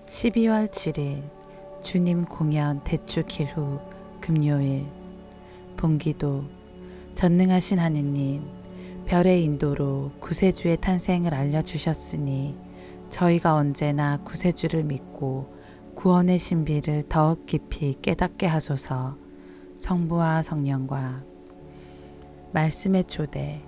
12월 7일 주님 공연 대축일 후 금요일 본기도 전능하신 하느님 별의 인도로 구세주의 탄생을 알려주셨으니 저희가 언제나 구세주를 믿고 구원의 신비를 더욱 깊이 깨닫게 하소서. 성부와 성령과 말씀의 초대.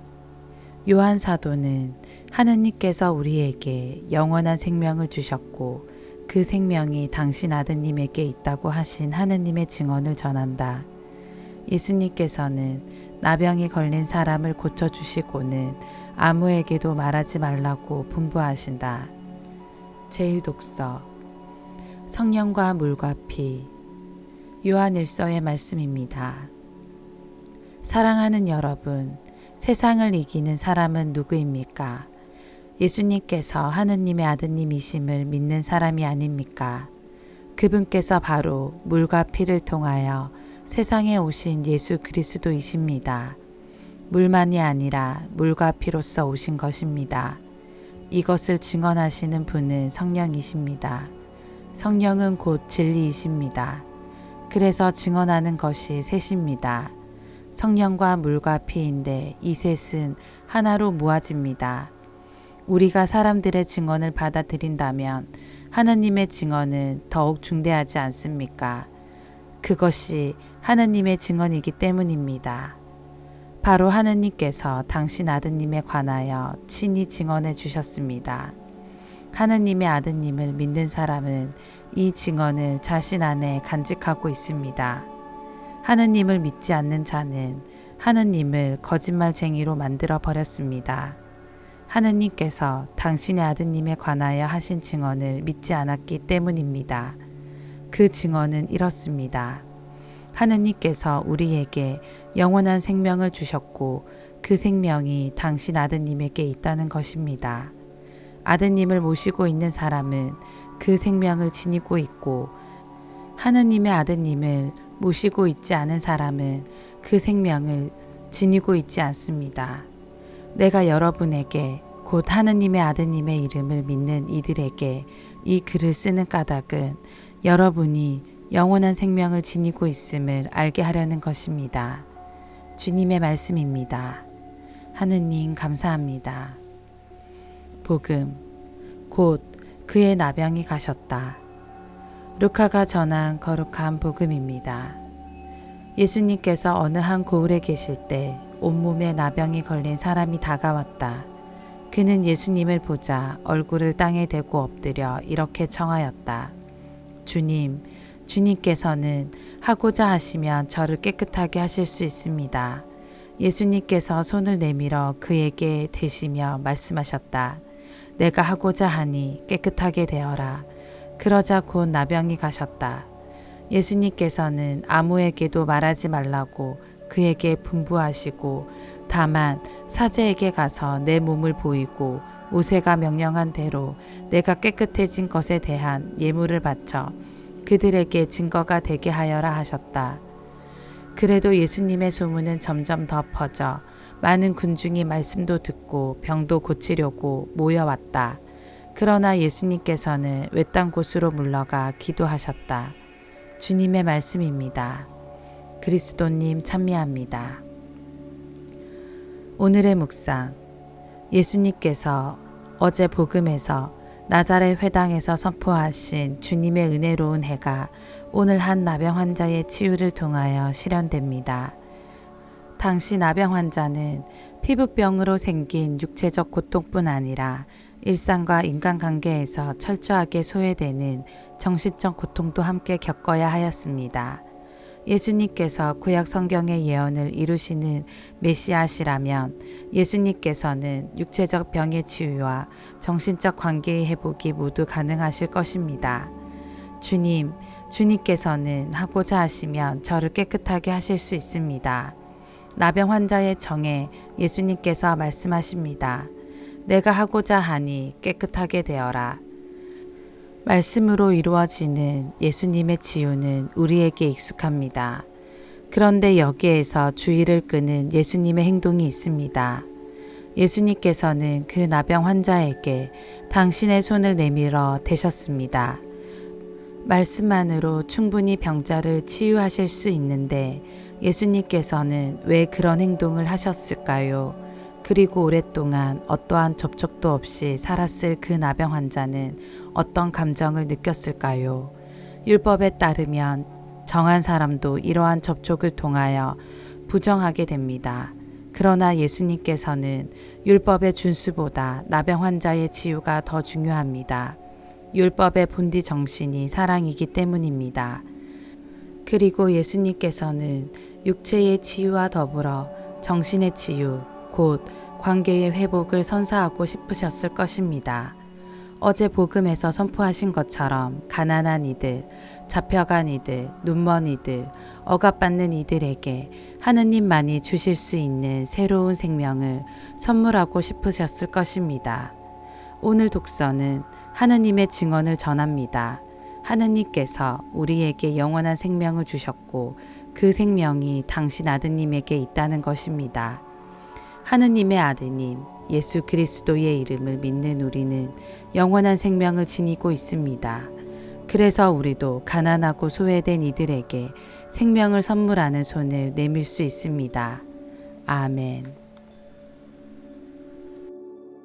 요한 사도는 하느님께서 우리에게 영원한 생명을 주셨고 그 생명이 당신 아드님에게 있다고 하신 하느님의 증언을 전한다. 예수님께서는 나병이 걸린 사람을 고쳐주시고는 아무에게도 말하지 말라고 분부하신다. 제1독서 성령과 물과 피. 요한 1서의 말씀입니다. 사랑하는 여러분, 세상을 이기는 사람은 누구입니까? 예수님께서 하느님의 아드님이심을 믿는 사람이 아닙니까? 그분께서 바로 물과 피를 통하여 세상에 오신 예수 그리스도이십니다. 물만이 아니라 물과 피로써 오신 것입니다. 이것을 증언하시는 분은 성령이십니다. 성령은 곧 진리이십니다. 그래서 증언하는 것이 셋입니다. 성령과 물과 피인데 이 셋은 하나로 모아집니다. 우리가 사람들의 증언을 받아들인다면 하느님의 증언은 더욱 중대하지 않습니까? 그것이 하느님의 증언이기 때문입니다. 바로 하느님께서 당신 아드님에 관하여 친히 증언해 주셨습니다. 하느님의 아드님을 믿는 사람은 이 증언을 자신 안에 간직하고 있습니다. 하느님을 믿지 않는 자는 하느님을 거짓말쟁이로 만들어 버렸습니다. 하느님께서 당신의 아드님에 관하여 하신 증언을 믿지 않았기 때문입니다. 그 증언은 이렇습니다. 하느님께서 우리에게 영원한 생명을 주셨고 그 생명이 당신 아드님에게 있다는 것입니다. 아드님을 모시고 있는 사람은 그 생명을 지니고 있고 하느님의 아드님을 모시고 있지 않은 사람은 그 생명을 지니고 있지 않습니다. 내가 여러분에게 곧 하느님의 아드님의 이름을 믿는 이들에게 이 글을 쓰는 까닭은 여러분이 영원한 생명을 지니고 있음을 알게 하려는 것입니다. 주님의 말씀입니다. 하느님 감사합니다. 복음. 곧 그의 나병이 가셨다. 루카가 전한 거룩한 복음입니다. 예수님께서 어느 한 고을에 계실 때 온몸에 나병이 걸린 사람이 다가왔다. 그는 예수님을 보자 얼굴을 땅에 대고 엎드려 이렇게 청하였다. 주님, 주님께서는 하고자 하시면 저를 깨끗하게 하실 수 있습니다. 예수님께서 손을 내밀어 그에게 대시며 말씀하셨다. 내가 하고자 하니 깨끗하게 되어라. 그러자 곧 나병이 가셨다. 예수님께서는 아무에게도 말하지 말라고 그에게 분부하시고 다만 사제에게 가서 내 몸을 보이고 모세가 명령한 대로 내가 깨끗해진 것에 대한 예물을 바쳐 그들에게 증거가 되게 하여라 하셨다. 그래도 예수님의 소문은 점점 더 퍼져 많은 군중이 말씀도 듣고 병도 고치려고 모여왔다. 그러나 예수님께서는 외딴 곳으로 물러가 기도하셨다. 주님의 말씀입니다. 그리스도님 찬미합니다. 오늘의 묵상. 예수님께서 어제 복음에서 나자렛 회당에서 선포하신 주님의 은혜로운 해가 오늘 한 나병 환자의 치유를 통하여 실현됩니다. 당시 나병 환자는 피부병으로 생긴 육체적 고통뿐 아니라 일상과 인간관계에서 철저하게 소외되는 정신적 고통도 함께 겪어야 하였습니다. 예수님께서 구약 성경의 예언을 이루시는 메시아시라면 예수님께서는 육체적 병의 치유와 정신적 관계의 회복이 모두 가능하실 것입니다. 주님, 주님께서는 하고자 하시면 저를 깨끗하게 하실 수 있습니다. 나병 환자의 정에 예수님께서 말씀하십니다. 내가 하고자 하니 깨끗하게 되어라. 말씀으로 이루어지는 예수님의 치유는 우리에게 익숙합니다. 그런데 여기에서 주의를 끄는 예수님의 행동이 있습니다. 예수님께서는 그 나병 환자에게 당신의 손을 내밀어 대셨습니다. 말씀만으로 충분히 병자를 치유하실 수 있는데 예수님께서는 왜 그런 행동을 하셨을까요? 그리고 오랫동안 어떠한 접촉도 없이 살았을 그 나병 환자는 어떤 감정을 느꼈을까요? 율법에 따르면 정한 사람도 이러한 접촉을 통하여 부정하게 됩니다. 그러나 예수님께서는 율법의 준수보다 나병 환자의 치유가 더 중요합니다. 율법의 본디 정신이 사랑이기 때문입니다. 그리고 예수님께서는 육체의 치유와 더불어 정신의 치유, 곧 관계의 회복을 선사하고 싶으셨을 것입니다. 어제 복음에서 선포하신 것처럼 가난한 이들, 잡혀간 이들, 눈먼 이들, 억압받는 이들에게 하느님만이 주실 수 있는 새로운 생명을 선물하고 싶으셨을 것입니다. 오늘 독서는 하느님의 증언을 전합니다. 하느님께서 우리에게 영원한 생명을 주셨고 그 생명이 당신 아드님에게 있다는 것입니다. 하느님의 아드님 예수 그리스도의 이름을 믿는 우리는 영원한 생명을 지니고 있습니다. 그래서 우리도 가난하고 소외된 이들에게 생명을 선물하는 손을 내밀 수 있습니다. 아멘.